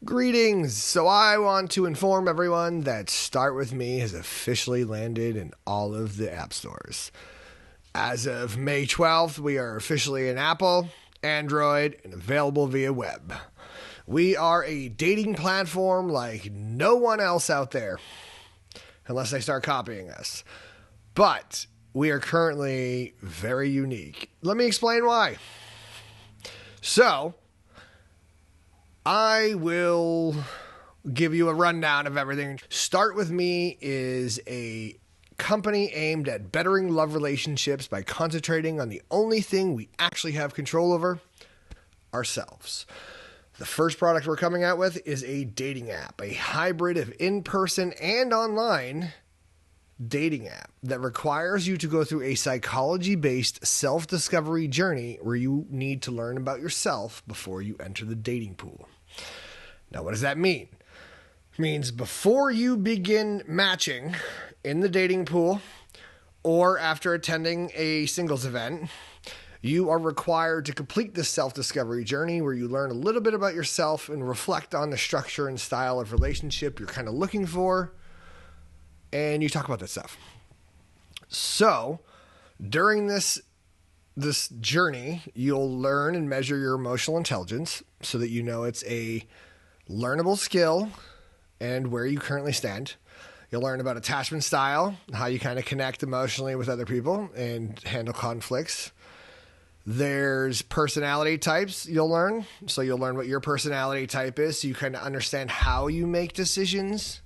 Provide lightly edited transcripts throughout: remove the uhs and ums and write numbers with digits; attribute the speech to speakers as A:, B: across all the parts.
A: Greetings! So I want to inform everyone that Start With Me has officially landed in all of the app stores. As of May 12th, we are officially in Apple, Android, and available via web. We are a dating platform like no one else out there, unless they start copying us. But we are currently very unique. Let me explain why. So, I will give you a rundown of everything. Start With Me is a company aimed at bettering love relationships by concentrating on the only thing we actually have control over, ourselves. The first product we're coming out with is a dating app, a hybrid of in-person and online dating app that requires you to go through a psychology-based self-discovery journey where you need to learn about yourself before you enter the dating pool. Now, what does that mean? It means before you begin matching in the dating pool or after attending a singles event, you are required to complete this self-discovery journey where you learn a little bit about yourself and reflect on the structure and style of relationship you're kind of looking for, and you talk about that stuff. So, during this journey, you'll learn and measure your emotional intelligence so that you know it's a learnable skill and where you currently stand. You'll learn about attachment style, how you kind of connect emotionally with other people and handle conflicts. There's personality types you'll learn. So you'll learn what your personality type is so you kind of understand how you make decisions.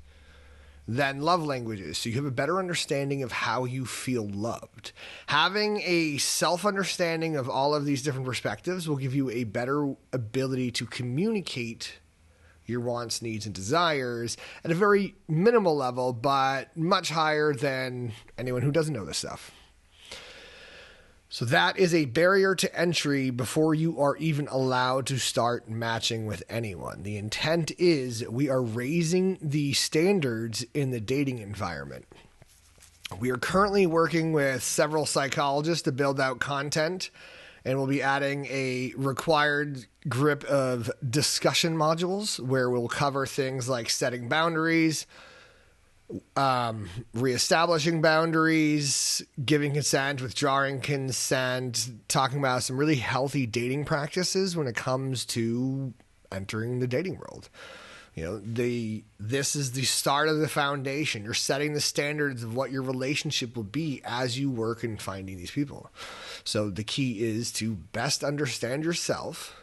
A: Then love languages, so you have a better understanding of how you feel loved. Having a self-understanding of all of these different perspectives will give you a better ability to communicate your wants, needs, and desires at a very minimal level, but much higher than anyone who doesn't know this stuff. So that is a barrier to entry before you are even allowed to start matching with anyone. The intent is we are raising the standards in the dating environment. We are currently working with several psychologists to build out content, and we'll be adding a required grip of discussion modules where we'll cover things like setting boundaries, reestablishing boundaries, giving consent, withdrawing consent, talking about some really healthy dating practices when it comes to entering the dating world. You know, this is the start of the foundation. You're setting the standards of what your relationship will be as you work in finding these people. So the key is to best understand yourself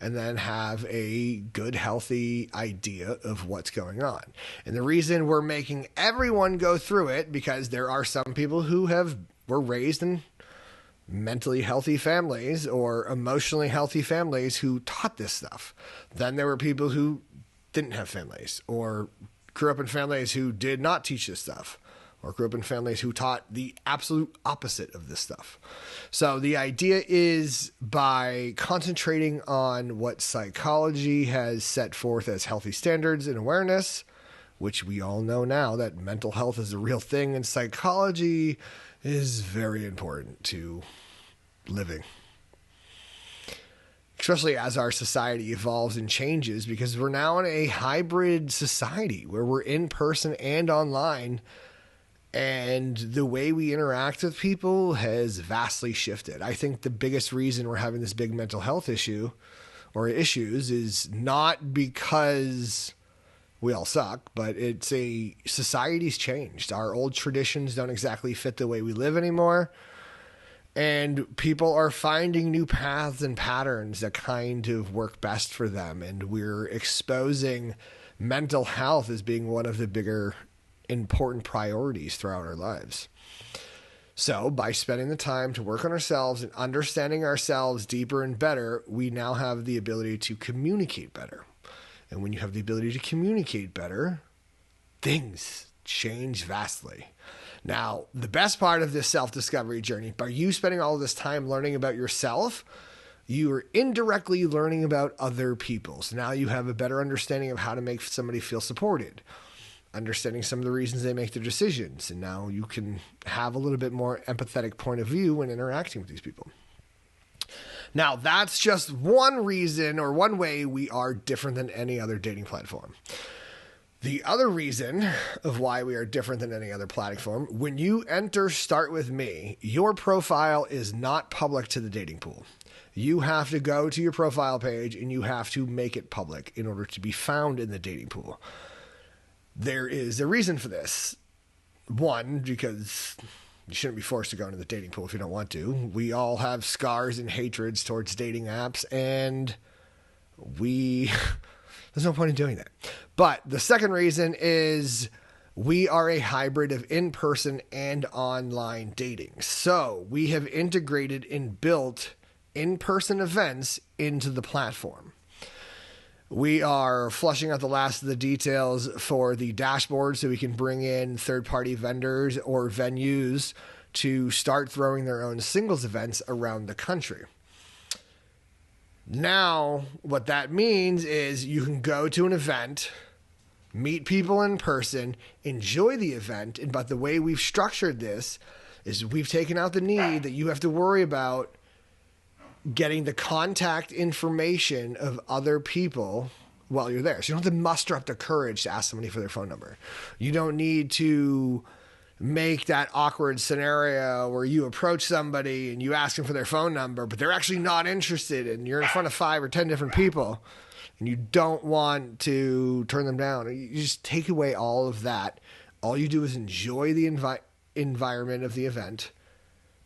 A: and then have a good, healthy idea of what's going on. And the reason we're making everyone go through it, because there are some people who were raised in mentally healthy families or emotionally healthy families who taught this stuff. Then there were people who didn't have families or grew up in families who did not teach this stuff, or grew up in families who taught the absolute opposite of this stuff. So the idea is by concentrating on what psychology has set forth as healthy standards and awareness, which we all know now that mental health is a real thing and psychology is very important to living. Especially as our society evolves and changes, because we're now in a hybrid society where we're in person and online. And the way we interact with people has vastly shifted. I think the biggest reason we're having this big mental health issue or issues is not because we all suck, but it's society's changed. Our old traditions don't exactly fit the way we live anymore. And people are finding new paths and patterns that kind of work best for them. And we're exposing mental health as being one of the bigger important priorities throughout our lives. So by spending the time to work on ourselves and understanding ourselves deeper and better, we now have the ability to communicate better. And when you have the ability to communicate better, things change vastly. Now, the best part of this self-discovery journey, by you spending all of this time learning about yourself, you are indirectly learning about other people. So now you have a better understanding of how to make somebody feel supported, understanding some of the reasons they make their decisions. And now you can have a little bit more empathetic point of view when interacting with these people. Now, that's just one reason or one way we are different than any other dating platform. The other reason of why we are different than any other platform, when you enter Start With Me, your profile is not public to the dating pool. You have to go to your profile page and you have to make it public in order to be found in the dating pool. There is a reason for this. One, because you shouldn't be forced to go into the dating pool if you don't want to. We all have scars and hatreds towards dating apps, and there's no point in doing that. But the second reason is we are a hybrid of in-person and online dating. So we have integrated and built in-person events into the platform. We are flushing out the last of the details for the dashboard so we can bring in third-party vendors or venues to start throwing their own singles events around the country. Now, what that means is you can go to an event, meet people in person, enjoy the event, but the way we've structured this is we've taken out the need that you have to worry about getting the contact information of other people while you're there. So you don't have to muster up the courage to ask somebody for their phone number. You don't need to make that awkward scenario where you approach somebody and you ask them for their phone number, but they're actually not interested and you're in front of 5 or 10 different people and you don't want to turn them down. You just take away all of that. All you do is enjoy the environment of the event.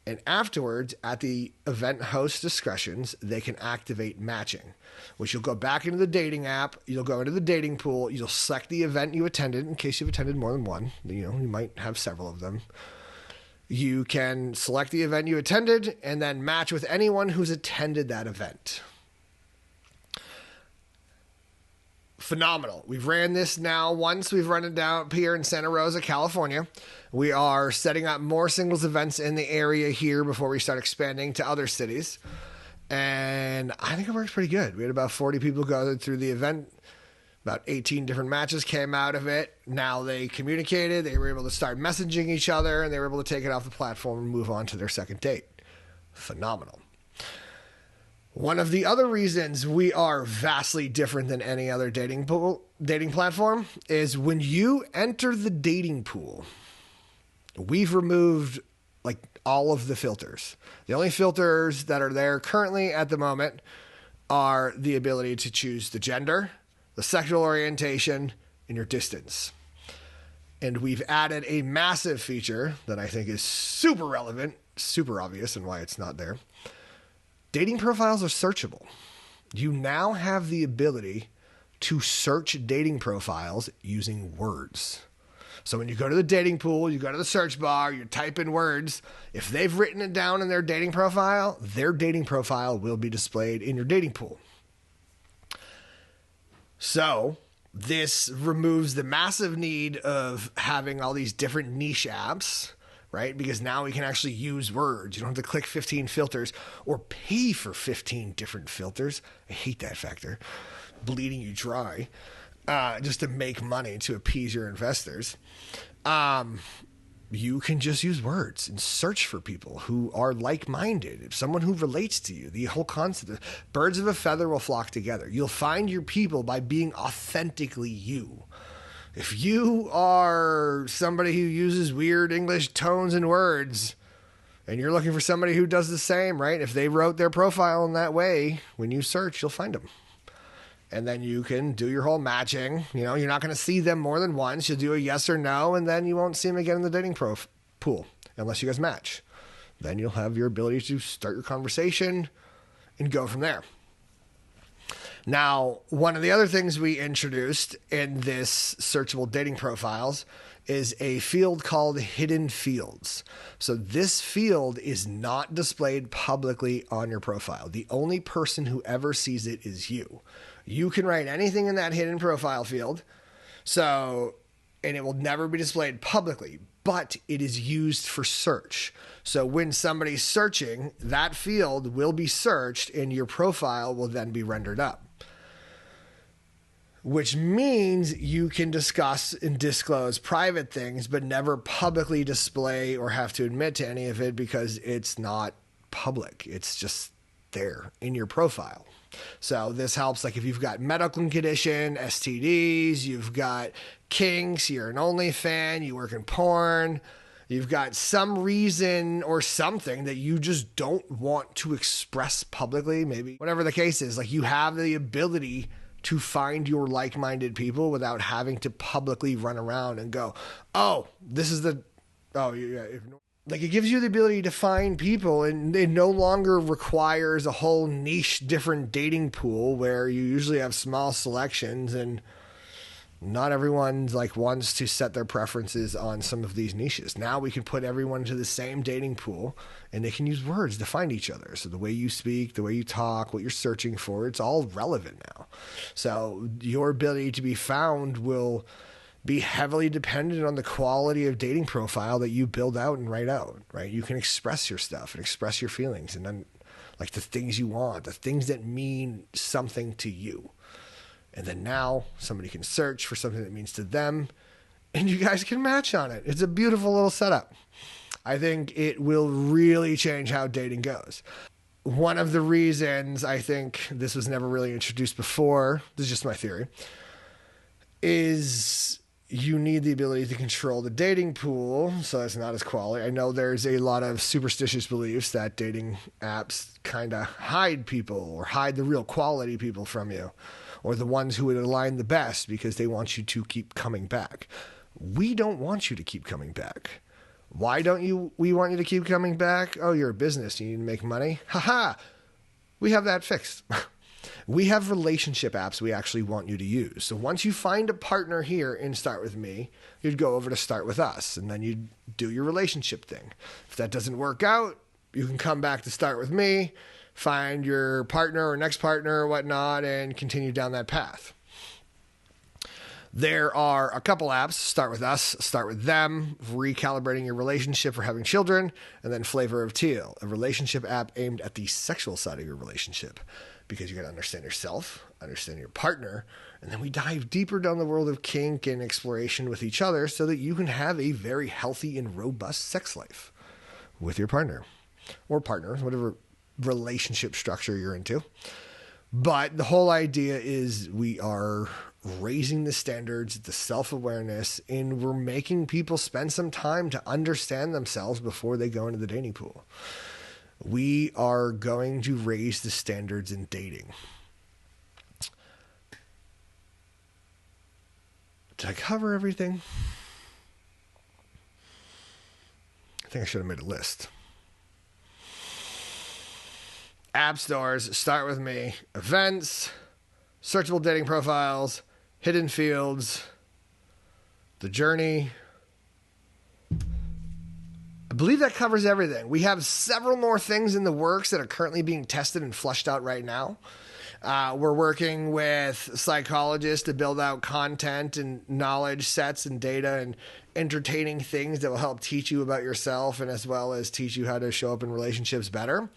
A: And afterwards, at the event host discussions, they can activate matching, which you'll go back into the dating app. You'll go into the dating pool. You'll select the event you attended in case you've attended more than one. You might have several of them. You can select the event you attended and then match with anyone who's attended that event. Phenomenal. We've ran this now once. We've run it down up here in Santa Rosa, California. We are setting up more singles events in the area here before we start expanding to other cities. And I think it works pretty good. We had about 40 people go through the event. About 18 different matches came out of it. Now they communicated. They were able to start messaging each other, and they were able to take it off the platform and move on to their second date. Phenomenal. One of the other reasons we are vastly different than any other dating platform is when you enter the dating pool, we've removed like all of the filters. The only filters that are there currently at the moment are the ability to choose the gender, the sexual orientation, and your distance. And we've added a massive feature that I think is super relevant, super obvious, and why it's not there. Dating profiles are searchable. You now have the ability to search dating profiles using words. So when you go to the dating pool, you go to the search bar, you type in words. If they've written it down in their dating profile will be displayed in your dating pool. So this removes the massive need of having all these different niche apps, right? Because now we can actually use words. You don't have to click 15 filters or pay for 15 different filters. I hate that factor. Bleeding you dry just to make money to appease your investors. You can just use words and search for people who are like-minded, someone who relates to you. The whole concept of birds of a feather will flock together. You'll find your people by being authentically you. If you are somebody who uses weird English tones and words, and you're looking for somebody who does the same, right? If they wrote their profile in that way, when you search, you'll find them. And then you can do your whole matching. You're not going to see them more than once. You'll do a yes or no, and then you won't see them again in the dating pool unless you guys match. Then you'll have your ability to start your conversation and go from there. Now, one of the other things we introduced in this searchable dating profiles is a field called Hidden Fields. So this field is not displayed publicly on your profile. The only person who ever sees it is you. You can write anything in that hidden profile field, and it will never be displayed publicly, but it is used for search. So when somebody's searching, that field will be searched and your profile will then be rendered up. Which means you can discuss and disclose private things, but never publicly display or have to admit to any of it because it's not public. It's just there in your profile. So this helps, like if you've got medical condition, STDs, you've got kinks, you're an OnlyFan, you work in porn, you've got some reason or something that you just don't want to express publicly, maybe whatever the case is, like you have the ability to find your like-minded people without having to publicly run around and go, oh, this is the, oh, yeah. Like it gives you the ability to find people, and it no longer requires a whole niche different dating pool where you usually have small selections and not everyone's like wants to set their preferences on some of these niches. Now we can put everyone into the same dating pool and they can use words to find each other. So the way you speak, the way you talk, what you're searching for, it's all relevant now. So your ability to be found will be heavily dependent on the quality of dating profile that you build out and write out, right? You can express your stuff and express your feelings and then like the things you want, the things that mean something to you. And then now somebody can search for something that means to them and you guys can match on it. It's a beautiful little setup. I think it will really change how dating goes. One of the reasons I think this was never really introduced before, this is just my theory, is you need the ability to control the dating pool so it's not as quality. I know there's a lot of superstitious beliefs that dating apps kind of hide people or hide the real quality people from you, or the ones who would align the best because they want you to keep coming back. We don't want you to keep coming back. Why don't we want you to keep coming back? Oh, you're a business. You need to make money. Haha. We have that fixed. We have relationship apps we actually want you to use. So once you find a partner here in Start With Me, you'd go over to Start With Us, and then you'd do your relationship thing. If that doesn't work out, you can come back to Start With Me, find your partner or next partner or whatnot, and continue down that path. There are a couple apps, Start With Us, Start With Them, Recalibrating Your Relationship for Having Children, and then Flavor of Teal, a relationship app aimed at the sexual side of your relationship. Because you got to understand yourself, understand your partner, and then we dive deeper down the world of kink and exploration with each other so that you can have a very healthy and robust sex life with your partner or partners, whatever relationship structure you're into. But the whole idea is we are raising the standards, the self-awareness, and we're making people spend some time to understand themselves before they go into the dating pool. We are going to raise the standards in dating. Did I cover everything? I think I should have made a list. App stores, Start With Me, events, searchable dating profiles, hidden fields, the journey. I believe that covers everything. We have several more things in the works that are currently being tested and fleshed out right now. We're working with psychologists to build out content and knowledge sets and data and entertaining things that will help teach you about yourself and as well as teach you how to show up in relationships better.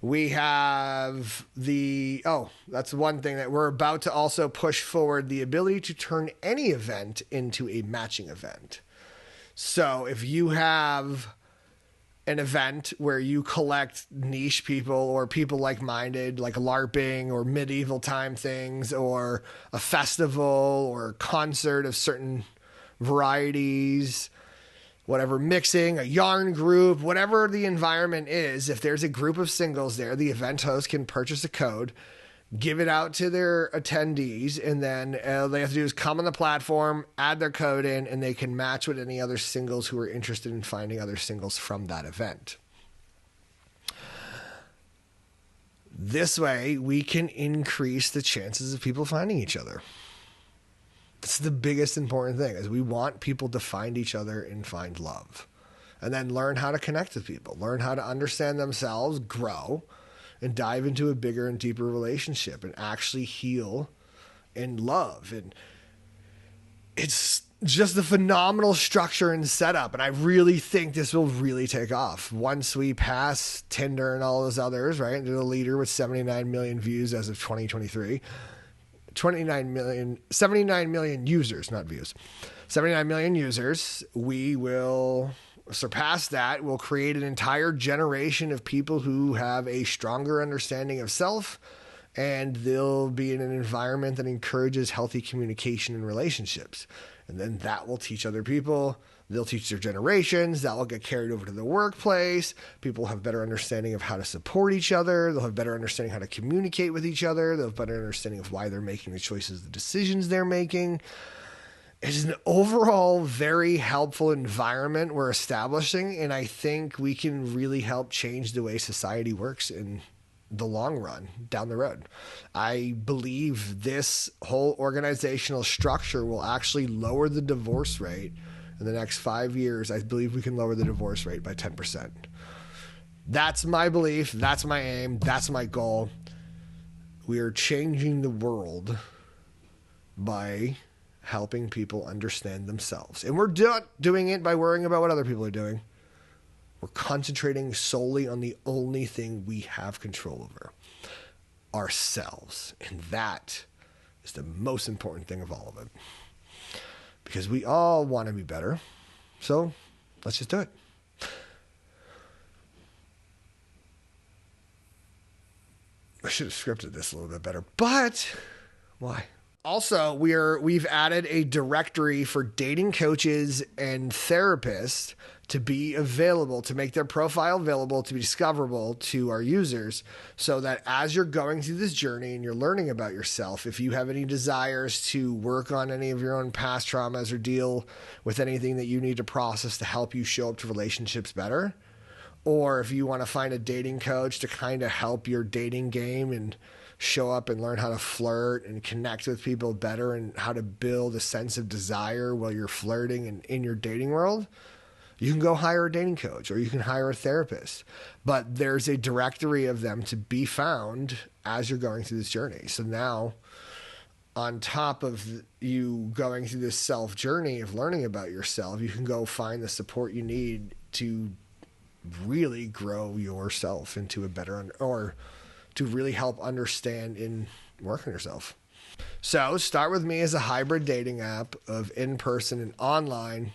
A: We have that's one thing that we're about to also push forward, the ability to turn any event into a matching event. So if you have an event where you collect niche people or people like-minded, like LARPing or medieval time things, or a festival or a concert of certain varieties, whatever, mixing, a yarn group, whatever the environment is, if there's a group of singles there, the event host can purchase a code, give it out to their attendees, and then they have to do is come on the platform, add their code in, and they can match with any other singles who are interested in finding other singles from that event. This way, we can increase the chances of people finding each other. That's the biggest important thing, is we want people to find each other and find love. And then learn how to connect with people, learn how to understand themselves, grow, and dive into a bigger and deeper relationship and actually heal and love. And it's just a phenomenal structure and setup. And I really think this will really take off once we pass Tinder and all those others, right? They're the leader with 79 million views as of 2023. 79 million users, not views. 79 million users. We will surpass that, we'll create an entire generation of people who have a stronger understanding of self, and they'll be in an environment that encourages healthy communication and relationships. And then that will teach other people. They'll teach their generations. That will get carried over to the workplace. People will have better understanding of how to support each other. They'll have better understanding how to communicate with each other. They'll have better understanding of why they're making the choices, the decisions they're making. It's an overall very helpful environment we're establishing, and I think we can really help change the way society works in the long run down the road. I believe this whole organizational structure will actually lower the divorce rate in the next 5 years. I believe we can lower the divorce rate by 10%. That's my belief. That's my aim. That's my goal. We are changing the world by helping people understand themselves. And we're not doing it by worrying about what other people are doing. We're concentrating solely on the only thing we have control over, ourselves. And that is the most important thing of all of it. Because we all want to be better. So let's just do it. I should have scripted this a little bit better, but why? Also, we've added a directory for dating coaches and therapists to be available, to make their profile available, to be discoverable to our users, so that as you're going through this journey and you're learning about yourself, if you have any desires to work on any of your own past traumas or deal with anything that you need to process to help you show up to relationships better, or if you want to find a dating coach to kind of help your dating game and show up and learn how to flirt and connect with people better and how to build a sense of desire while you're flirting and in your dating world, you can go hire a dating coach or you can hire a therapist. But there's a directory of them to be found as you're going through this journey. So now, on top of you going through this self journey of learning about yourself, you can go find the support you need to really grow yourself into a better, or to really help understand and work on yourself. So Start With Me is a hybrid dating app of in-person and online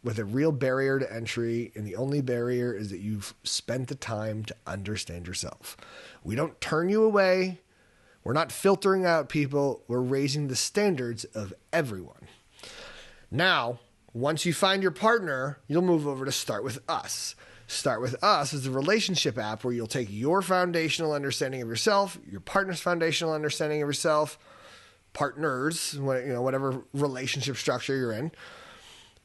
A: with a real barrier to entry. And the only barrier is that you've spent the time to understand yourself. We don't turn you away. We're not filtering out people. We're raising the standards of everyone. Now, once you find your partner, you'll move over to Start With Us. Start With Us is a relationship app where you'll take your foundational understanding of yourself, your partner's foundational understanding of yourself, partners, whatever relationship structure you're in,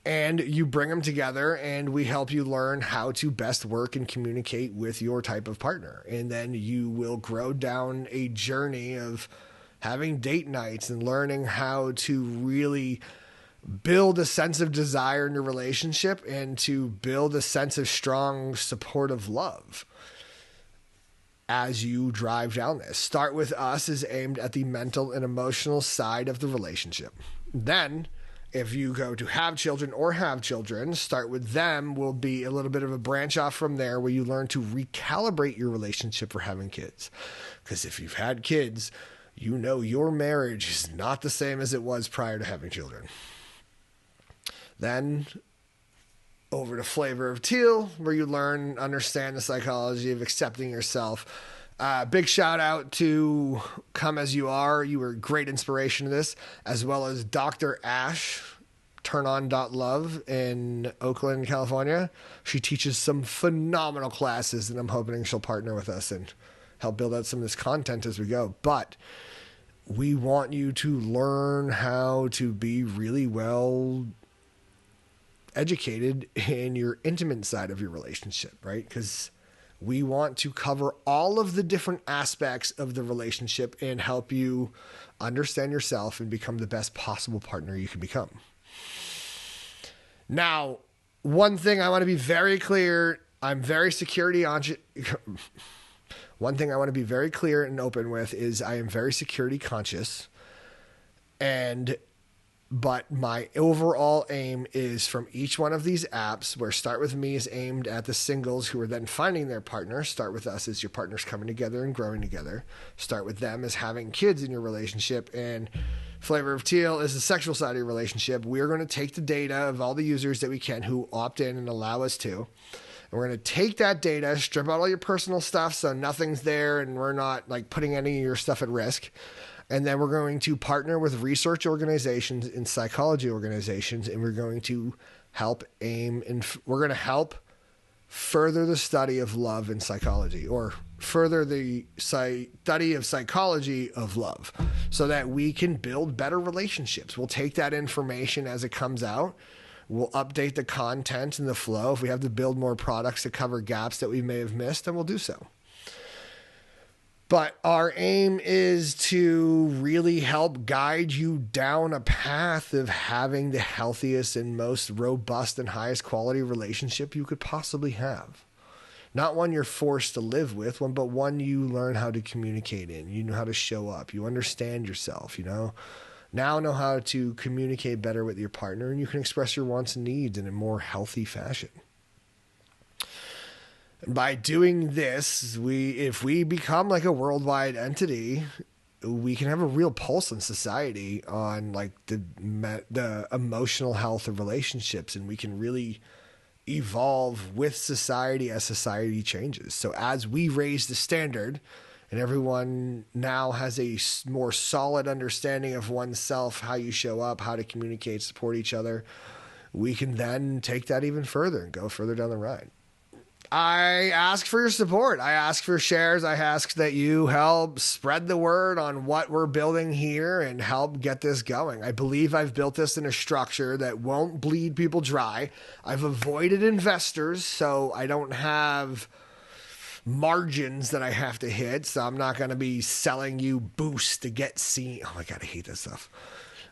A: and you bring them together, and we help you learn how to best work and communicate with your type of partner. And then you will grow down a journey of having date nights and learning how to really build a sense of desire in your relationship and to build a sense of strong, supportive love as you drive down this. Start With Us is aimed at the mental and emotional side of the relationship. Then, if you go to have children or have children, Start With Them will be a little bit of a branch off from there where you learn to recalibrate your relationship for having kids. Because if you've had kids, you know your marriage is not the same as it was prior to having children. Then over to Flavor of Teal, where you learn and understand the psychology of accepting yourself. Big shout out to Come As You Are. You were a great inspiration to this, as well as Dr. Ash, turnon.love in Oakland, California. She teaches some phenomenal classes, and I'm hoping she'll partner with us and help build out some of this content as we go. But we want you to learn how to be really well educated in your intimate side of your relationship, right? Because we want to cover all of the different aspects of the relationship and help you understand yourself and become the best possible partner you can become. Now, one thing I want to be very clear, I'm very security conscious. One thing I want to be very clear and open with is I am very security conscious, but my overall aim is from each one of these apps, where Start With Me is aimed at the singles who are then finding their partner. Start With Us is your partners coming together and growing together. Start With Them is having kids in your relationship and Flavor of Teal is the sexual side of your relationship. We're going to take the data of all the users that we can who opt in and allow us to. And we're going to take that data, strip out all your personal stuff so nothing's there and we're not like putting any of your stuff at risk. And then we're going to partner with research organizations and psychology organizations, and we're going to help we're going to help further the study of love in psychology, or further the study of psychology of love, so that we can build better relationships. We'll take that information as it comes out. We'll update the content and the flow. If we have to build more products to cover gaps that we may have missed, then we'll do so. But our aim is to really help guide you down a path of having the healthiest and most robust and highest quality relationship you could possibly have. Not one you're forced to live with, but one you learn how to communicate in. You know how to show up. You understand yourself, Now know how to communicate better with your partner, and you can express your wants and needs in a more healthy fashion. And by doing this, if we become like a worldwide entity, we can have a real pulse in society on like the emotional health of relationships, and we can really evolve with society as society changes. So as we raise the standard and everyone now has a more solid understanding of oneself, how you show up, how to communicate, support each other, we can then take that even further and go further down the ride. I ask for your support. I ask for shares. I ask that you help spread the word on what we're building here and help get this going. I believe I've built this in a structure that won't bleed people dry. I've avoided investors, so I don't have margins that I have to hit. So I'm not going to be selling you boosts to get seen. Oh my God, I hate that stuff.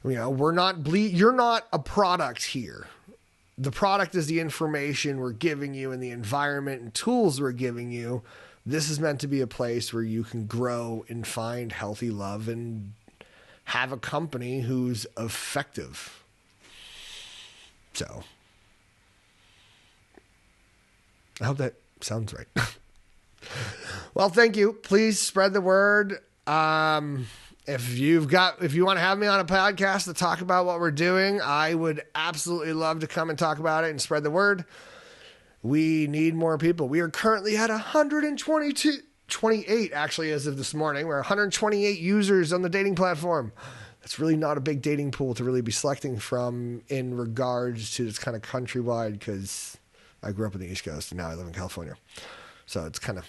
A: You're not a product here. The product is the information we're giving you and the environment and tools we're giving you. This is meant to be a place where you can grow and find healthy love and have a company who's effective. So I hope that sounds right. Well, thank you. Please spread the word. If you want to have me on a podcast to talk about what we're doing, I would absolutely love to come and talk about it and spread the word. We need more people. We are currently at 128 actually as of this morning. We're 128 users on the dating platform. That's really not a big dating pool to really be selecting from in regards to this kind of countrywide, because I grew up in the East Coast and now I live in California. So it's kind of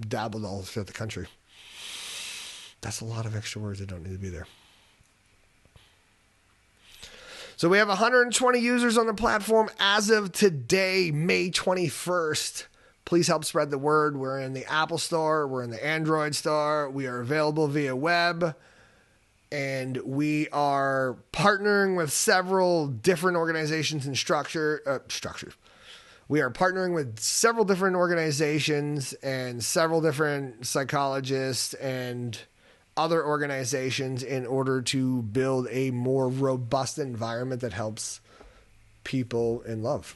A: dabbled all throughout the country. That's a lot of extra words that don't need to be there. So we have 120 users on the platform as of today, May 21st. Please help spread the word. We're in the Apple Store. We're in the Android Store. We are available via web. And we are partnering with several different organizations and structures. We are partnering with several different organizations and several different psychologists and other organizations in order to build a more robust environment that helps people in love.